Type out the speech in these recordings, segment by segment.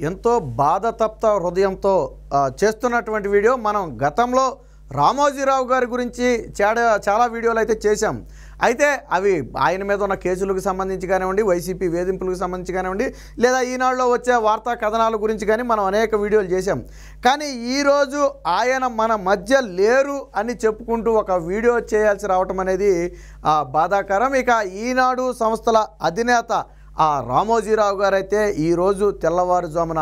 ఎంతో బాధతప్త హృదయంతో చేస్తున్నటువంటి వీడియో. మనం గతంలో రామోజీరావు గారి గురించి చాలా వీడియోలు అయితే చేశాం. అయితే అవి ఆయన మీద ఉన్న కేసులకు సంబంధించి కానివ్వండి, వైసీపీ వేధింపులకు సంబంధించి కానివ్వండి, లేదా ఈనాడులో వచ్చే వార్తా కథనాల గురించి కానీ మనం అనేక వీడియోలు చేశాం. కానీ ఈరోజు ఆయన మన మధ్య లేరు అని చెప్పుకుంటూ ఒక వీడియో చేయాల్సి రావటం అనేది బాధాకరం. ఇక ఈనాడు సంస్థల అధినేత రామోజీరావు గారు అయితే ఈరోజు తెల్లవారుజామున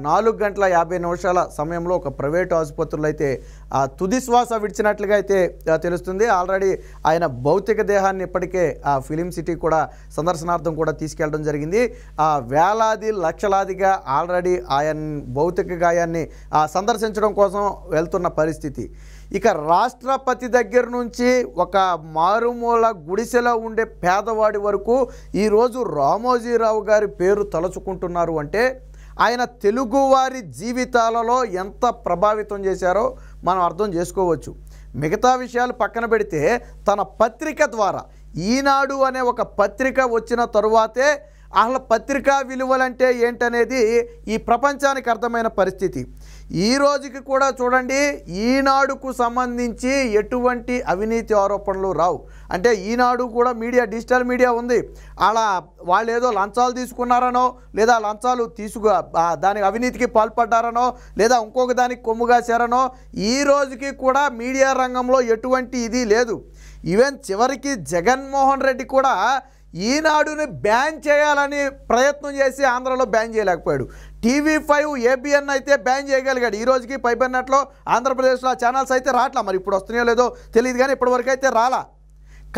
4:50 సమయంలో ఒక ప్రైవేటు ఆసుపత్రులు అయితే తుది శ్వాస విడిచినట్లుగా అయితే తెలుస్తుంది. ఆల్రెడీ ఆయన భౌతిక దేహాన్ని ఇప్పటికే ఫిలిం సిటీ కూడా సందర్శనార్థం కూడా తీసుకెళ్ళడం జరిగింది. వేలాది లక్షలాదిగా ఆల్రెడీ ఆయన భౌతిక గాయాన్ని సందర్శించడం కోసం వెళ్తున్న పరిస్థితి. ఇక రాష్ట్రపతి దగ్గర నుంచి ఒక మారుమూల గుడిసెలో ఉండే పేదవాడి వరకు ఈరోజు రామోజీరావు గారి పేరు తలుచుకుంటున్నారు అంటే ఆయన తెలుగువారి జీవితాలలో ఎంత ప్రభావితం చేశారో మనం అర్థం చేసుకోవచ్చు. మిగతా విషయాలు పక్కన పెడితే తన పత్రిక ద్వారా, ఈనాడు అనే ఒక పత్రిక వచ్చిన తరువాతే అసలు పత్రికా విలువలంటే ఏంటనేది ఈ ప్రపంచానికి అర్థమైన పరిస్థితి. ఈ రోజుకి కూడా చూడండి, ఈనాడుకు సంబంధించి ఎటువంటి అవినీతి ఆరోపణలు రావు. అంటే ఈనాడు కూడా మీడియా, డిజిటల్ మీడియా ఉంది. అలా వాళ్ళు ఏదో లంచాలు తీసుకున్నారనో, లేదా లంచాలు దానికి అవినీతికి పాల్పడ్డారనో, లేదా ఇంకొక దానికి కొమ్ముగాశారనో ఈ రోజుకి కూడా మీడియా రంగంలో ఎటువంటి ఇది లేదు. ఈవెన్ చివరికి జగన్మోహన్ రెడ్డి కూడా ఈనాడుని బ్యాన్ చేయాలని ప్రయత్నం చేసి ఆంధ్రలో బ్యాన్ చేయలేకపోయాడు. TV5 ABN అయితే బ్యాన్ చేయగలిగాడు. ఈ రోజుకి పైబడినట్లో ఆంధ్రప్రదేశ్లో ఛానల్స్ అయితే రాట్లా. మరి ఇప్పుడు వస్తున్నాయో లేదో తెలియదు, కానీ ఇప్పటివరకు అయితే రాలా.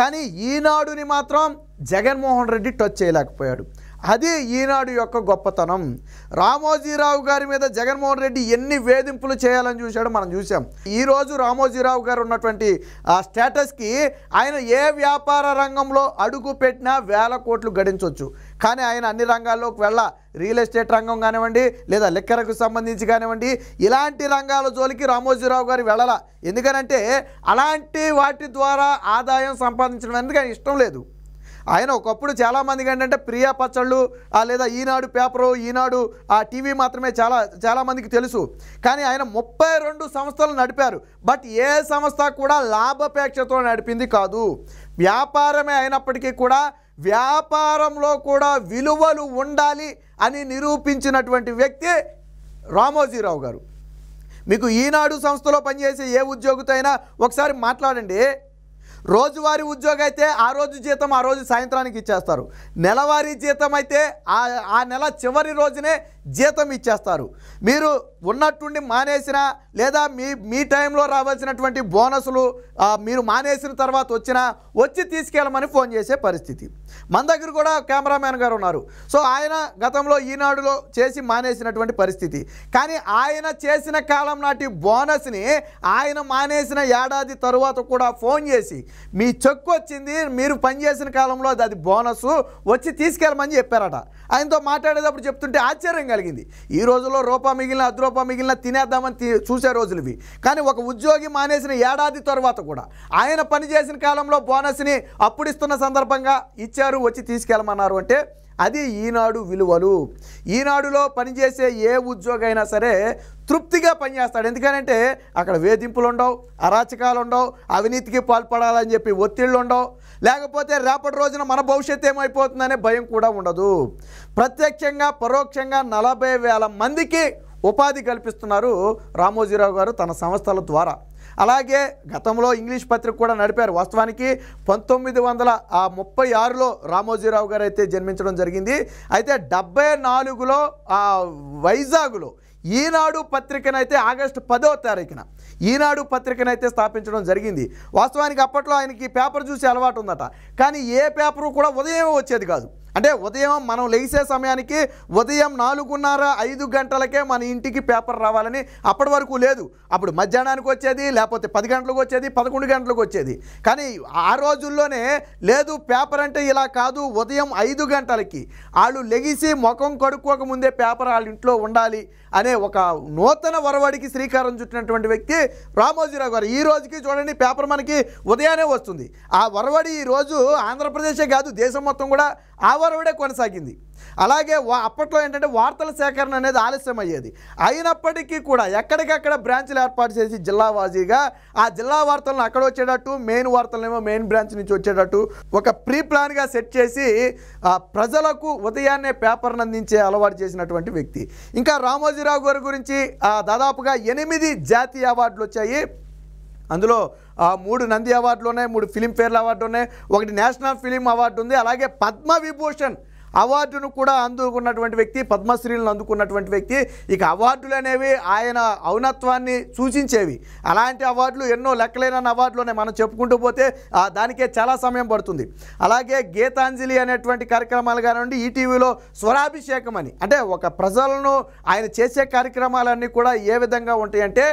కానీ ఈనాడుని మాత్రం జగన్మోహన్ రెడ్డి టచ్ చేయలేకపోయాడు. అది ఈనాడు యొక్క గొప్పతనం. రామోజీరావు గారి మీద జగన్మోహన్ రెడ్డి ఎన్ని వేధింపులు చేయాలని చూశాడో మనం చూసాం. ఈరోజు రామోజీరావు గారు ఉన్నటువంటి స్టేటస్కి ఆయన ఏ వ్యాపార రంగంలో అడుగు పెట్టినా వేల కోట్లు గడించవచ్చు. కానీ ఆయన అన్ని రంగాల్లోకి రియల్ ఎస్టేట్ రంగం కానివ్వండి, లేదా లిక్కర్కు సంబంధించి కానివ్వండి, ఇలాంటి రంగాల జోలికి రామోజీరావు గారు వెళ్ళాల. ఎందుకనంటే అలాంటి వాటి ద్వారా ఆదాయం సంపాదించడం ఎందుకు ఆయన ఇష్టం లేదు. ఆయన ఒకప్పుడు చాలామందికి ఏంటంటే ప్రియా పచ్చళ్ళు, లేదా ఈనాడు పేపరు, ఈనాడు టీవీ మాత్రమే చాలామందికి తెలుసు. కానీ ఆయన 32 సంస్థలు నడిపారు. బట్ ఏ సంస్థ కూడా లాభాపేక్షతో నడిపింది కాదు. వ్యాపారమే అయినప్పటికీ కూడా వ్యాపారంలో కూడా విలువలు ఉండాలి అని నిరూపించినటువంటి వ్యక్తి రామోజీరావు గారు. మీకు ఈనాడు సంస్థలో పనిచేసే ఏ ఉద్యోగితో అయినా ఒకసారి మాట్లాడండి. రోజువారీ ఉద్యోగం అయితే ఆ రోజు జీతం ఆ రోజు సాయంత్రానికి ఇచ్చేస్తారు. నెలవారీ జీతం అయితే ఆ నెల చివరి రోజునే జీతం ఇచ్చేస్తారు. మీరు ఉన్నట్టుండి మానేసినా, లేదా మీ టైంలో రావాల్సినటువంటి బోనసులు మీరు మానేసిన తర్వాత వచ్చి తీసుకెళ్ళమని ఫోన్ చేసే పరిస్థితి. మన దగ్గర కూడా కెమెరామ్యాన్ గారు ఉన్నారు. సో ఆయన గతంలో ఈనాడులో చేసి మానేసినటువంటి పరిస్థితి. కానీ ఆయన చేసిన కాలం నాటి బోనస్ని ఆయన మానేసిన ఏడాది తరువాత కూడా ఫోన్ చేసి మీ చెక్కు వచ్చింది, మీరు పనిచేసిన కాలంలో అది బోనస్, వచ్చి తీసుకెళ్ళమని చెప్పారట. ఆయనతో మాట్లాడేటప్పుడు చెప్తుంటే ఆశ్చర్యం కలిగింది. ఈ రోజుల్లో రూపాయి మిగిలిన 10 రూపాయలు మిగిలిన తినేద్దామని చూసే రోజులు ఇవి. కానీ ఒక ఉద్యోగి మానేసిన ఏడాది తర్వాత కూడా ఆయన పనిచేసిన కాలంలో బోనస్ని అప్పుడు ఇస్తున్న సందర్భంగా ఇచ్చారు, వచ్చి తీసుకెళ్ళమన్నారు. అంటే అది ఈనాడు విలువలు. ఈనాడులో పనిచేసే ఏ ఉద్యోగి అయినా సరే తృప్తిగా పనిచేస్తాడు. ఎందుకనంటే అక్కడ వేధింపులు ఉండవు, అరాచకాలు ఉండవు, అవినీతికి పాల్పడాలని చెప్పి ఒత్తిళ్ళు ఉండవు, లేకపోతే రేపటి రోజున మన భవిష్యత్తు ఏమైపోతుందనే భయం కూడా ఉండదు. ప్రత్యక్షంగా పరోక్షంగా 40,000 మందికి ఉపాధి కల్పిస్తున్నారు రామోజీరావు గారు తన సంస్థల ద్వారా. అలాగే గతంలో ఇంగ్లీష్ పత్రిక కూడా నడిపారు. వాస్తవానికి 1936లో రామోజీరావు గారు అయితే జన్మించడం జరిగింది. అయితే 74లో వైజాగ్లో ఈనాడు పత్రికనైతే ఆగస్టు 10వ తారీఖున ఈనాడు పత్రికనైతే స్థాపించడం జరిగింది. వాస్తవానికి అప్పట్లో ఆయనకి పేపర్ చూసే అలవాటు ఉందట. కానీ ఏ పేపరు కూడా ఉదయం వచ్చేది కాదు. అంటే ఉదయం మనం లేచే సమయానికి ఉదయం 4:30-5 గంటలకే మన ఇంటికి పేపర్ రావాలని అప్పటి వరకు లేదు. అప్పుడు మధ్యాహ్నానికి వచ్చేది, లేకపోతే 10 గంటలకు వచ్చేది, 11 గంటలకు వచ్చేది. కానీ ఆ రోజుల్లోనే లేదు, పేపర్ అంటే ఇలా కాదు, ఉదయం 5 గంటలకి వాళ్ళు లెగిసి ముఖం కడుక్కోక ముందే పేపర్ వాళ్ళ ఇంట్లో ఉండాలి అనే ఒక నూతన వరవడికి శ్రీకారం చుట్టినటువంటి వ్యక్తి రామోజీరావు గారు. ఈ రోజుకి చూడండి, పేపర్ మనకి ఉదయాన్నే వస్తుంది. ఆ వరవడి ఈరోజు ఆంధ్రప్రదేశే కాదు, దేశం మొత్తం కూడా ఆ ఒరవడే కొనసాగింది. అలాగే అప్పట్లో ఏంటంటే వార్తల సేకరణ అనేది ఆలస్యం అయ్యేది. అయినప్పటికీ కూడా ఎక్కడికక్కడ బ్రాంచ్లు ఏర్పాటు చేసి జిల్లా వాజీగా ఆ జిల్లా వార్తలను అక్కడ వచ్చేటట్టు, మెయిన్ వార్తలనేమో మెయిన్ బ్రాంచ్ నుంచి వచ్చేటట్టు ఒక ప్రీ ప్లాన్గా సెట్ చేసి ప్రజలకు ఉదయాన్నే పేపర్ను అందించే అలవాటు చేసినటువంటి వ్యక్తి. ఇంకా రామోజీరావు గారి గురించి దాదాపుగా 8 జాతీయ అవార్డులు వచ్చాయి. అందులో 3 నంది అవార్డులు ఉన్నాయి, 3 ఫిలింఫేర్ అవార్డు ఉన్నాయి, 1 నేషనల్ ఫిలిం అవార్డు ఉంది. అలాగే పద్మవిభూషణ్ అవార్డును కూడా అందుకున్నటువంటి వ్యక్తి, పద్మశ్రీలను అందుకున్నటువంటి వ్యక్తి. ఇక అవార్డులు అనేవి ఆయన ఔన్నత్వాన్ని సూచించేవి. అలాంటి అవార్డులు ఎన్నో లెక్కలేనన్న అవార్డులోనే మనం చెప్పుకుంటూ పోతే దానికే చాలా సమయం పడుతుంది. అలాగే గీతాంజలి అనేటువంటి కార్యక్రమాలు కానివ్వండి, ఈటీవీలో స్వరాభిషేకం అని, అంటే ఒక ప్రజలను ఆయన చేసే కార్యక్రమాలన్నీ కూడా ఏ విధంగా ఉంటాయంటే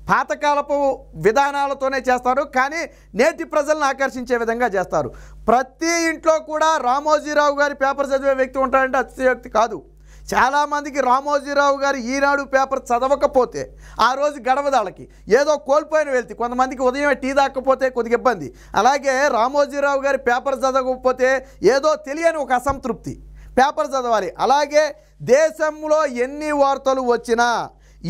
పాతకాలపు విధానాలతోనే చేస్తారు, కానీ నేటి ప్రజలను ఆకర్షించే విధంగా చేస్తారు. ప్రతి ఇంట్లో కూడా రామోజీరావు గారి పేపర్ చదివే వ్యక్తి ఉంటాడంటే అతిశయోక్తి కాదు. చాలామందికి రామోజీరావు గారు ఈనాడు పేపర్ చదవకపోతే ఆ రోజు గడవదాళ్ళకి ఏదో కోల్పోయిన వెళ్తే, కొంతమందికి ఉదయం టీ తాకపోతే కొద్దిగా ఇబ్బంది. అలాగే రామోజీరావు గారి పేపర్ చదవకపోతే ఏదో తెలియని ఒక అసంతృప్తి, పేపర్ చదవాలి. అలాగే దేశంలో ఎన్ని వార్తలు వచ్చినా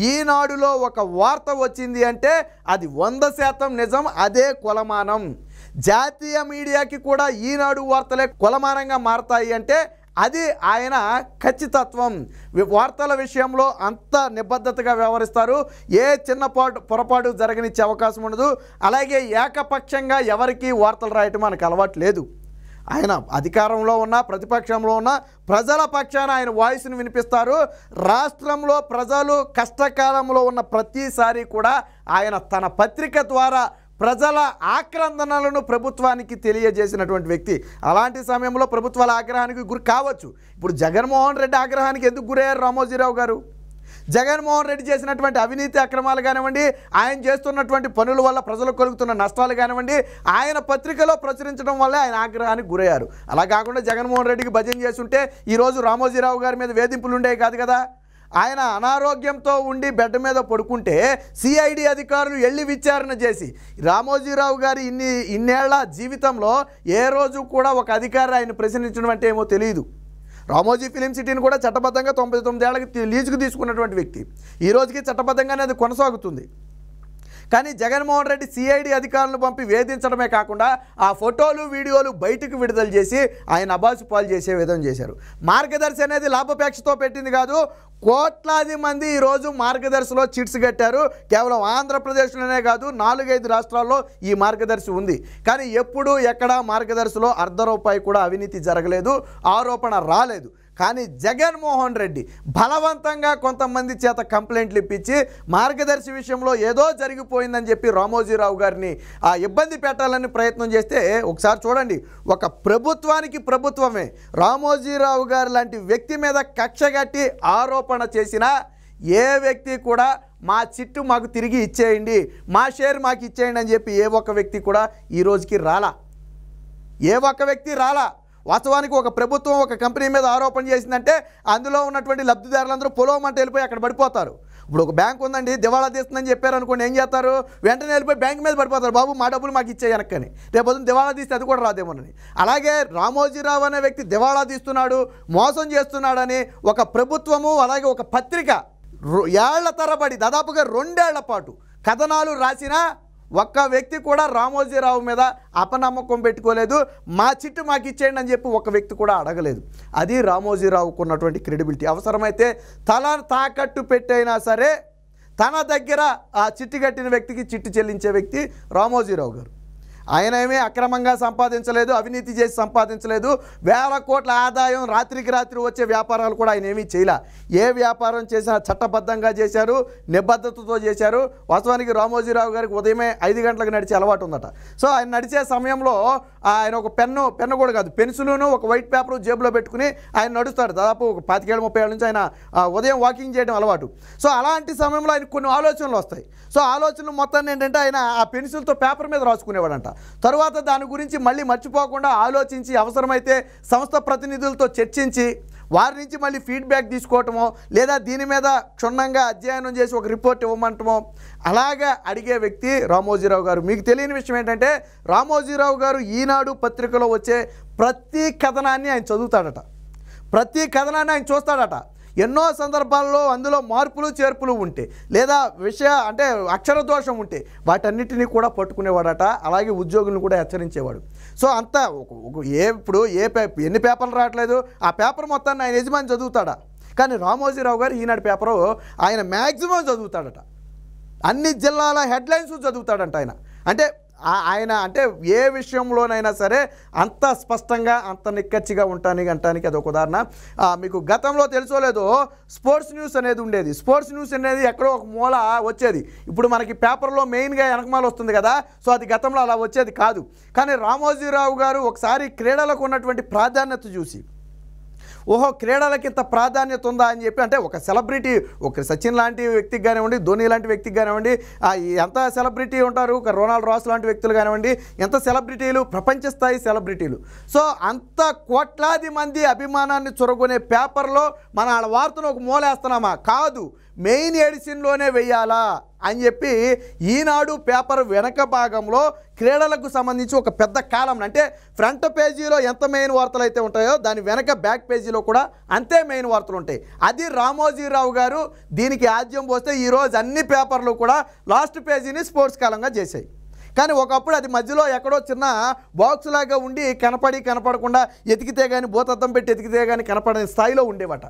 ఈనాడులో ఒక వార్త వచ్చింది అంటే అది 100% నిజం, అదే కొలమానం. జాతీయ మీడియాకి కూడా ఈనాడు వార్తలే కొలమానంగా మారతాయి అంటే అది ఆయన ఖచ్చితత్వం. వార్తల విషయంలో అంత నిబద్ధతగా వ్యవహరిస్తారు, ఏ చిన్న పొరపాటు జరగనిచ్చే అవకాశం ఉండదు. అలాగే ఏకపక్షంగా ఎవరికి వార్తలు రాయటం మనకు అలవాటు లేదు. ఆయన అధికారంలో ఉన్న ప్రతిపక్షంలో ఉన్న ప్రజల పక్షాన ఆయన వాయిస్ను వినిపిస్తారు. రాష్ట్రంలో ప్రజలు కష్టకాలంలో ఉన్న ప్రతిసారి కూడా ఆయన తన పత్రిక ద్వారా ప్రజల ఆక్రందనలను ప్రభుత్వానికి తెలియజేసినటువంటి వ్యక్తి. అలాంటి సమయంలో ప్రభుత్వాల ఆగ్రహానికి గురి కావచ్చు. ఇప్పుడు జగన్మోహన్ రెడ్డి ఆగ్రహానికి ఎందుకు గురయ్యారు రామోజీరావు గారు? జగన్మోహన్ రెడ్డి చేసినటువంటి అవినీతి అక్రమాలు కానివ్వండి, ఆయన చేస్తున్నటువంటి పనుల వల్ల ప్రజలకు కలుగుతున్న నష్టాలు కానివ్వండి, ఆయన పత్రికలో ప్రచురించడం వల్లే ఆయన ఆగ్రహానికి గురయ్యారు. అలా కాకుండా జగన్మోహన్ రెడ్డికి భజన చేస్తుంటే ఈరోజు రామోజీరావు గారి మీద వేధింపులు ఉండేవి కాదు కదా. ఆయన అనారోగ్యంతో ఉండి బెడ్ మీద పడుకుంటే సిఐడి అధికారులు వెళ్ళి విచారణ చేసి, రామోజీరావు గారి ఇన్నేళ్ల జీవితంలో ఏ రోజు కూడా ఒక అధికారి ఆయన ప్రశ్నించడం అంటే ఏమో తెలియదు. రామోజీ ఫిలిం సిటీని కూడా చట్టబద్ధంగా 99 ఏళ్ళకి లీజుకు తీసుకున్నటువంటి వ్యక్తి. ఈ రోజుకి చట్టబద్ధంగానే అది కొనసాగుతుంది. కానీ జగన్మోహన్ రెడ్డి సిఐడి అధికారులను పంపి వేధించడమే కాకుండా ఆ ఫోటోలు వీడియోలు బయటకు విడుదల చేసి ఆయన అబాసు పాలు చేసే విధంగా చేశారు. మార్గదర్శి అనేది లాభాపేక్షతో పెట్టింది కాదు, కోట్లాది మంది ఈరోజు మార్గదర్శిలో చిట్స్ కట్టారు. కేవలం ఆంధ్రప్రదేశ్లోనే కాదు 4-5 రాష్ట్రాల్లో ఈ మార్గదర్శి ఉంది. కానీ ఎప్పుడు ఎక్కడ మార్గదర్శిలో ₹1 కూడా అవినీతి జరగలేదు, ఆరోపణ రాలేదు. కానీ జగన్మోహన్ రెడ్డి బలవంతంగా కొంతమంది చేత కంప్లైంట్లు ఇప్పించి మార్గదర్శి విషయంలో ఏదో జరిగిపోయిందని చెప్పి రామోజీరావు గారిని ఇబ్బంది పెట్టాలని ప్రయత్నం చేస్తే, ఒకసారి చూడండి, ఒక ప్రభుత్వానికి ప్రభుత్వమే రామోజీరావు గారు లాంటి వ్యక్తి మీద కక్షగట్టి ఆరోపణ చేసిన ఏ వ్యక్తి కూడా మా చిట్టు మాకు తిరిగి ఇచ్చేయండి, మా షేర్ మాకు ఇచ్చేయండి అని చెప్పి ఏ ఒక్క వ్యక్తి కూడా ఈ రోజుకి రాలా. ఏ ఒక్క వ్యక్తి రాలా. వాస్తవానికి ఒక ప్రభుత్వం ఒక కంపెనీ మీద ఆరోపణ చేసిందంటే అందులో ఉన్నటువంటి లబ్ధిదారులందరూ పొలవమంటే వెళ్ళిపోయి అక్కడ పడిపోతారు. ఇప్పుడు ఒక బ్యాంక్ ఉందండి, దివాళా తీస్తుందని చెప్పారు అనుకోండి, ఏం చేస్తారు? వెంటనే వెళ్ళిపోయి బ్యాంక్ మీద పడిపోతారు, బాబు మా డబ్బులు మాకు ఇచ్చే వెనక్కని. రేపు దివాళా తీస్తే అది కూడా రాదేమోనని. అలాగే రామోజీరావు అనే వ్యక్తి దివాళా తీస్తున్నాడు, మోసం చేస్తున్నాడని ఒక ప్రభుత్వము అలాగే ఒక పత్రిక ఏళ్ల తరబడి దాదాపుగా 2 ఏళ్ల పాటు కథనాలు రాసినా ఒక్క వ్యక్తి కూడా రామోజీరావు మీద అపనమ్మకం పెట్టుకోలేదు. మా చిట్టు మాకు ఇచ్చేయండి అని చెప్పి ఒక వ్యక్తి కూడా అడగలేదు. అది రామోజీరావుకు ఉన్నటువంటి క్రెడిబిలిటీ. అవసరమైతే తల తాకట్టు పెట్టైనా సరే తన దగ్గర ఆ చిట్టు కట్టిన వ్యక్తికి చిట్టు చెల్లించే వ్యక్తి రామోజీరావు గారు. ఆయన ఏమీ అక్రమంగా సంపాదించలేదు, అవినీతి చేసి సంపాదించలేదు. వేల కోట్ల ఆదాయం రాత్రికి రాత్రి వచ్చే వ్యాపారాలు కూడా ఆయన ఏమీ చేయలే. ఏ వ్యాపారం చేసినా చట్టబద్ధంగా చేశారు, నిబద్ధతతో చేశారు. వాస్తవానికి రామోజీరావు గారికి ఉదయమే 5 గంటలకు నడిచే అలవాటు ఉందట. సో ఆయన నడిచే సమయంలో ఆయన ఒక పెన్ను కూడా కాదు, పెన్సిలును ఒక వైట్ పేపర్ జేబులో పెట్టుకుని ఆయన నడుస్తాడు. దాదాపు ఒక 25-30 ఏళ్ళ నుంచి ఆయన ఉదయం వాకింగ్ చేయడం అలవాటు. సో అలాంటి సమయంలో ఆయన కొన్ని ఆలోచనలు వస్తాయి. సో ఆలోచనలు మొత్తాన్ని ఏంటంటే ఆయన ఆ పెన్సిల్తో పేపర్ మీద రాసుకునేవాడంట. తరువాత దాని గురించి మళ్ళీ మర్చిపోకుండా ఆలోచించి అవసరమైతే సంస్థ ప్రతినిధులతో చర్చించి వారి నుంచి మళ్ళీ ఫీడ్బ్యాక్ తీసుకోవటమో లేదా దీని మీద క్షుణ్ణంగా అధ్యయనం చేసి ఒక రిపోర్ట్ ఇవ్వమంటమో అలాగా అడిగే వ్యక్తి రామోజీరావు గారు. మీకు తెలియని విషయం ఏంటంటే రామోజీరావు గారు ఈనాడు పత్రికలో వచ్చే ప్రతి కథనాన్ని ఆయన చదువుతాడట, ప్రతి కథనాన్ని ఆయన చూస్తాడట. ఎన్నో సందర్భాల్లో అందులో మార్పులు చేర్పులు ఉంటే లేదా అంటే అక్షర దోషం ఉంటే వాటన్నిటినీ కూడా పట్టుకునేవాడట. అలాగే ఉద్యోగులను కూడా హెచ్చరించేవాడు. సో అంతా ఇప్పుడు ఎన్ని పేపర్లు రావట్లేదు, ఆ పేపర్ మొత్తాన్ని ఆయన యజమాని చదువుతాడా? కానీ రామోజీరావు గారు ఈనాడు పేపరు ఆయన మ్యాక్సిమం చదువుతాడట. అన్ని జిల్లాల హెడ్లైన్స్ చదువుతాడంట ఆయన. ఆయన ఏ విషయంలోనైనా సరే అంత స్పష్టంగా అంత నిక్కచ్చిగా అంటానికి అదొక ఉదాహరణ. మీకు గతంలో తెలుసో లేదో స్పోర్ట్స్ న్యూస్ అనేది ఉండేది. స్పోర్ట్స్ న్యూస్ అనేది ఎక్కడో ఒక మూల వచ్చేది. ఇప్పుడు మనకి పేపర్లో మెయిన్గా వెనకమాల వస్తుంది కదా, సో అది గతంలో అలా వచ్చేది కాదు. కానీ రామోజీరావు గారు ఒకసారి క్రీడలకు ఉన్నటువంటి ప్రాధాన్యత చూసి ఓహో క్రీడలకి ఇంత ప్రాధాన్యత ఉందా అని చెప్పి, అంటే ఒక సెలబ్రిటీ, ఒక సచిన్ లాంటి వ్యక్తికి కానివ్వండి, ధోని లాంటి వ్యక్తికి కానివ్వండి, ఎంత సెలబ్రిటీ ఉంటారు, ఒక రొనాల్డ్ రాస్ లాంటి వ్యక్తులు కానివ్వండి, ఎంత సెలబ్రిటీలు, ప్రపంచ స్థాయి సెలబ్రిటీలు. సో అంత కోట్లాది మంది అభిమానాన్ని చొరగొనే పేపర్లో మన వాళ్ళ వార్తను ఒక మూలేస్తున్నామా? కాదు, మెయిన్ ఎడిషన్లోనే వెయ్యాలా అని చెప్పి ఈనాడు పేపర్ వెనక భాగంలో క్రీడలకు సంబంధించి ఒక పెద్ద కాలం, అంటే ఫ్రంట్ పేజీలో ఎంత మెయిన్ వార్తలు అయితే ఉంటాయో దాని వెనక బ్యాక్ పేజీలో కూడా అంతే మెయిన్ వార్తలు ఉంటాయి. అది రామోజీరావు గారు దీనికి ఆద్యం పోస్తే ఈరోజు అన్ని పేపర్లు కూడా లాస్ట్ పేజీని స్పోర్ట్స్ కాలంగా చేశాయి. కానీ ఒకప్పుడు అది మధ్యలో ఎక్కడో చిన్న బాక్స్ లాగా ఉండి కనపడకుండా ఎతికితే కానీ భూతద్దం పెట్టి ఎతికితే కానీ కనపడని స్థాయిలో ఉండేవట.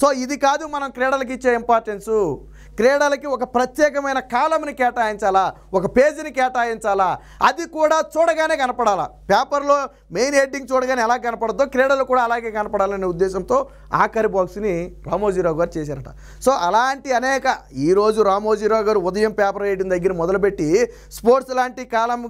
సో ఇది కాదు మనం క్రీడలకి ఇచ్చే ఇంపార్టెన్సు. క్రీడలకి ఒక ప్రత్యేకమైన కాలంని కేటాయించాలా, ఒక పేజీని కేటాయించాలా, అది కూడా చూడగానే కనపడాలా. పేపర్లో మెయిన్ హెడ్డింగ్ చూడగానే ఎలా కనపడదో క్రీడలు కూడా అలాగే కనపడాలనే ఉద్దేశంతో ఆఖరి బాక్స్ని రామోజీరావు గారు చేశారట. సో అలాంటి అనేక ఈరోజు రామోజీరావు గారు ఉదయం పేపర్ వేయడం దగ్గర మొదలుపెట్టి స్పోర్ట్స్ లాంటి కాలం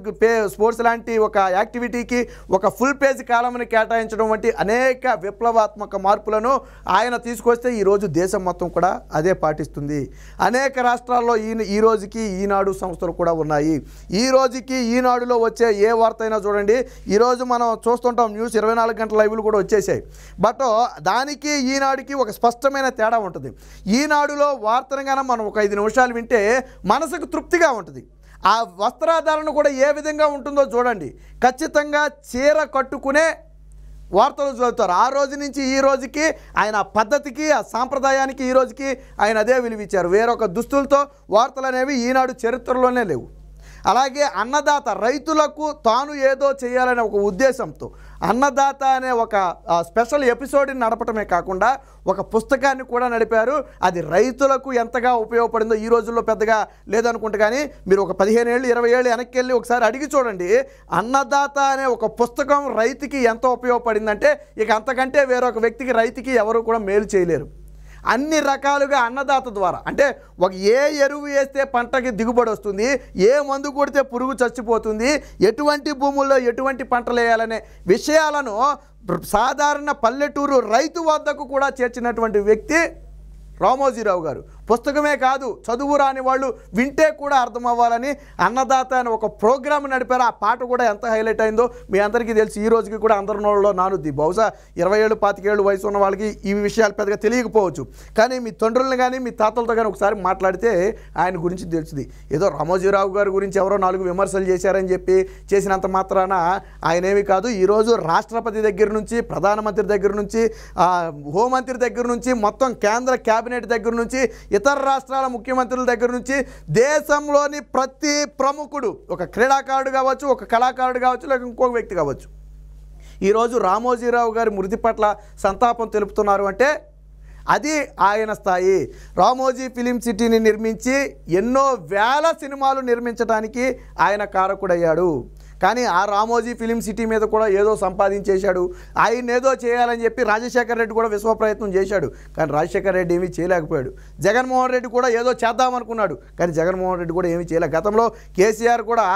స్పోర్ట్స్ లాంటి ఒక యాక్టివిటీకి ఒక ఫుల్ పేజ్ కాలంని కేటాయించడం వంటి అనేక విప్లవాత్మక మార్పులను ఆయన తీసుకొస్తే ఈరోజు దేశం మొత్తం కూడా అదే పాటిస్తుంది. అనేక రాష్ట్రాల్లో ఈ రోజుకి ఈనాడు సంస్థలు కూడా ఉన్నాయి. ఈ రోజుకి ఈనాడులో వచ్చే ఏ వార్త అయినా చూడండి, ఈరోజు మనం చూస్తుంటాం న్యూస్ 24 గంటల లైవ్లు కూడా వచ్చేసాయి. బట్ దానికి ఈనాడుకి ఒక స్పష్టమైన తేడా ఉంటుంది. ఈనాడులో వార్తనగానే మనం ఒక 5 నిమిషాలు వింటే మనసుకు తృప్తిగా ఉంటుంది. ఆ వస్త్రాధారణ కూడా ఏ విధంగా ఉంటుందో చూడండి. ఖచ్చితంగా చీర కట్టుకునే వార్తలు చదువుతారు. ఆ రోజు నుంచి ఈ రోజుకి ఆయన పద్ధతికి, ఆ సాంప్రదాయానికి ఈ రోజుకి ఆయన అదే విలువిచ్చారు. వేరొక దుస్తులతో వార్తలు అనేవి ఈనాడు చరిత్రలోనే లేవు. అలాగే అన్నదాత, రైతులకు తాను ఏదో చేయాలనే ఒక ఉద్దేశంతో అన్నదాత అనే ఒక స్పెషల్ ఎపిసోడ్ని నడపటమే కాకుండా ఒక పుస్తకాన్ని కూడా నడిపారు. అది రైతులకు ఎంతగా ఉపయోగపడిందో ఈ రోజుల్లో పెద్దగా లేదనుకుంటే, కానీ మీరు ఒక 15 ఏళ్ళు 20 ఏళ్ళు వెనక్కి వెళ్ళి ఒకసారి అడిగి చూడండి. అన్నదాత అనే ఒక పుస్తకం రైతుకి ఎంత ఉపయోగపడిందంటే ఇక అంతకంటే వేరొక వ్యక్తికి, రైతుకి ఎవరు కూడా మేలు చేయలేరు. అన్ని రకాలుగా అన్నదాత ద్వారా, అంటే ఏ ఎరువు వేస్తే పంటకి దిగుబడి వస్తుంది, ఏ మందు కొడితే పురుగు చచ్చిపోతుంది, ఎటువంటి భూముల్లో ఎటువంటి పంటలు వేయాలనే విషయాలను సాధారణ పల్లెటూరు రైతు వద్దకు కూడా చేర్చినటువంటి వ్యక్తి రామోజీరావు గారు. పుస్తకమే కాదు, చదువు రాని వాళ్ళు వింటే కూడా అర్థం అవ్వాలని అన్నదాత అని ఒక ప్రోగ్రామ్ నడిపారు. ఆ పాట కూడా ఎంత హైలైట్ అయిందో మీ అందరికీ తెలుసు. ఈ రోజుకి కూడా అందరి నోళ్ళలో నానుద్ది. బహుశా 20 ఏళ్ళు 25 ఏళ్ళు వయసు ఉన్న వాళ్ళకి ఈ విషయాలు పెద్దగా తెలియకపోవచ్చు. కానీ మీ తండ్రులను కానీ మీ తాతలతో కానీ ఒకసారి మాట్లాడితే ఆయన గురించి తెలుస్తుంది. ఏదో రామోజీరావు గారి గురించి ఎవరో 4 విమర్శలు చేశారని చెప్పి చేసినంత మాత్రాన ఆయనేమి కాదు. ఈరోజు రాష్ట్రపతి దగ్గర నుంచి, ప్రధానమంత్రి దగ్గర నుంచి, హోంమంత్రి దగ్గర నుంచి, మొత్తం కేంద్ర క్యాబినెట్ దగ్గర నుంచి, ఇతర రాష్ట్రాల ముఖ్యమంత్రుల దగ్గర నుంచి దేశంలోని ప్రతి ప్రముఖుడు, ఒక క్రీడాకారుడు కావచ్చు, ఒక కళాకారుడు కావచ్చు, లేక ఇంకొక వ్యక్తి కావచ్చు, ఈరోజు రామోజీరావు గారి మృతి పట్ల సంతాపం తెలుపుతున్నారు. అంటే అది ఆయన స్థాయి. రామోజీ ఫిలిం సిటీని నిర్మించి ఎన్నో వేల సినిమాలు నిర్మించడానికి ఆయన కారకుడయ్యాడు. కానీ ఆ రామోజీ ఫిలిం సిటీ మీద కూడా ఏదో సంపాదించేశాడు. ఆయన ఏదో చేయాలని చెప్పి రాజశేఖర్ రెడ్డి కూడా విశ్వ ప్రయత్నం చేశాడు. కానీ రాజశేఖర్ రెడ్డి ఏమీ చేయలేకపోయాడు. జగన్మోహన్ రెడ్డి కూడా ఏదో చేద్దామనుకున్నాడు. కానీ జగన్మోహన్ రెడ్డి కూడా ఏమీ చేయలేదు. గతంలో కేసీఆర్ కూడా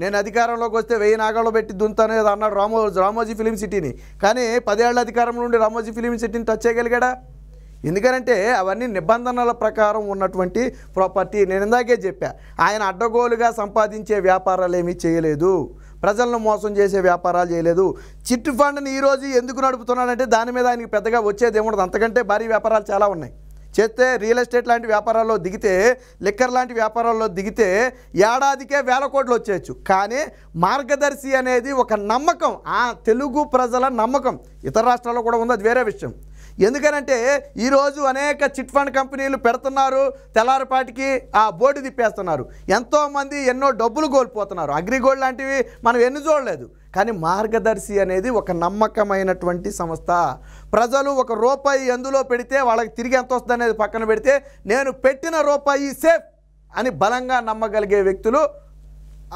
నేను అధికారంలోకి వస్తే 1000 నాగాల్లో పెట్టి దుంతాను ఏదో అన్నాడు రామోజీ ఫిలిం సిటీని. కానీ 10 ఏళ్ల అధికారంలో నుండి రామోజీ ఫిలిం సిటీని టచ్ చేయగలిగాడా? ఎందుకంటే అవన్నీ నిబంధనల ప్రకారం ఉన్నటువంటి ప్రాపర్టీ. నేను ఇందాకే చెప్పా, ఆయన అడ్డగోలుగా సంపాదించే వ్యాపారాలు ఏమీ చేయలేదు. ప్రజలను మోసం చేసే వ్యాపారాలు చేయలేదు. చిట్ ఫండ్ని ఈరోజు ఎందుకు నడుపుతున్నాడంటే దాని మీద ఆయనకి పెద్దగా వచ్చేది ఏముండదు. అంతకంటే భారీ వ్యాపారాలు చాలా ఉన్నాయి. చేస్తే రియల్ ఎస్టేట్ లాంటి వ్యాపారాల్లో దిగితే, లిక్కర్ లాంటి వ్యాపారాల్లో దిగితే ఏడాదికే వేల కోట్లు వచ్చేయచ్చు. కానీ మార్గదర్శి అనేది ఒక నమ్మకం, ఆ తెలుగు ప్రజల నమ్మకం. ఇతర రాష్ట్రాల్లో కూడా ఉంది, అది వేరే విషయం. ఎందుకనంటే ఈరోజు అనేక చిట్ ఫండ్ కంపెనీలు పెడుతున్నారు, తెల్లారిపాటికి ఆ బోర్డు తిప్పేస్తున్నారు. ఎంతోమంది ఎన్నో డబ్బులు కోల్పోతున్నారు. అగ్రిగోల్డ్ లాంటివి మనం ఎన్ని చూడలేదు. కానీ మార్గదర్శి అనేది ఒక నమ్మకమైనటువంటి సంస్థ. ప్రజలు ₹1 ఎందులో పెడితే వాళ్ళకి తిరిగి ఎంత వస్తుంది అనేది పక్కన పెడితే, నేను పెట్టిన రూపాయి సేఫ్ అని బలంగా నమ్మగలిగే వ్యక్తులు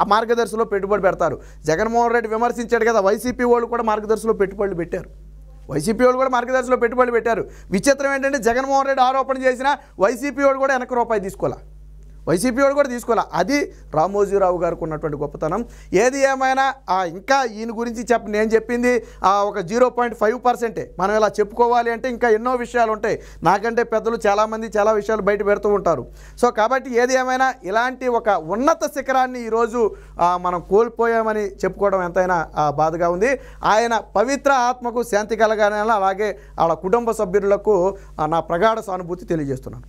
ఆ మార్గదర్శిలో పెట్టుబడి పెడతారు. జగన్మోహన్ రెడ్డి విమర్శించాడు కదా, వైసీపీ వాళ్ళు కూడా మార్గదర్శిలో పెట్టుబడులు పెట్టారు. వైసీపీ వాళ్ళు కూడా మార్గదర్శిలో పెట్టుబడులు పెట్టారు. విచిత్రం ఏంటంటే జగన్మోహన్ రెడ్డి ఆరోపణ చేసిన వైసీపీ వాడు కూడా వెనక రూపాయి తీసుకోవాలి. వైసీపీ వాడు కూడా తీసుకోవాలి. అది రామోజీరావు గారికి ఉన్నటువంటి గొప్పతనం. ఏది ఏమైనా ఇంకా ఈయన గురించి నేను చెప్పింది ఒక 0.5%. మనం ఇలా చెప్పుకోవాలి అంటే ఇంకా ఎన్నో విషయాలు ఉంటాయి. నాకంటే పెద్దలు చాలామంది చాలా విషయాలు బయట పెడుతూ ఉంటారు. సో కాబట్టి ఏది ఏమైనా ఇలాంటి ఒక ఉన్నత శిఖరాన్ని ఈరోజు మనం కోల్పోయామని చెప్పుకోవడం ఎంతైనా బాధగా ఉంది. ఆయన పవిత్ర ఆత్మకు శాంతి కలగాలని, అలాగే వాళ్ళ కుటుంబ సభ్యులకు నా ప్రగాఢ సానుభూతి తెలియజేస్తున్నాను.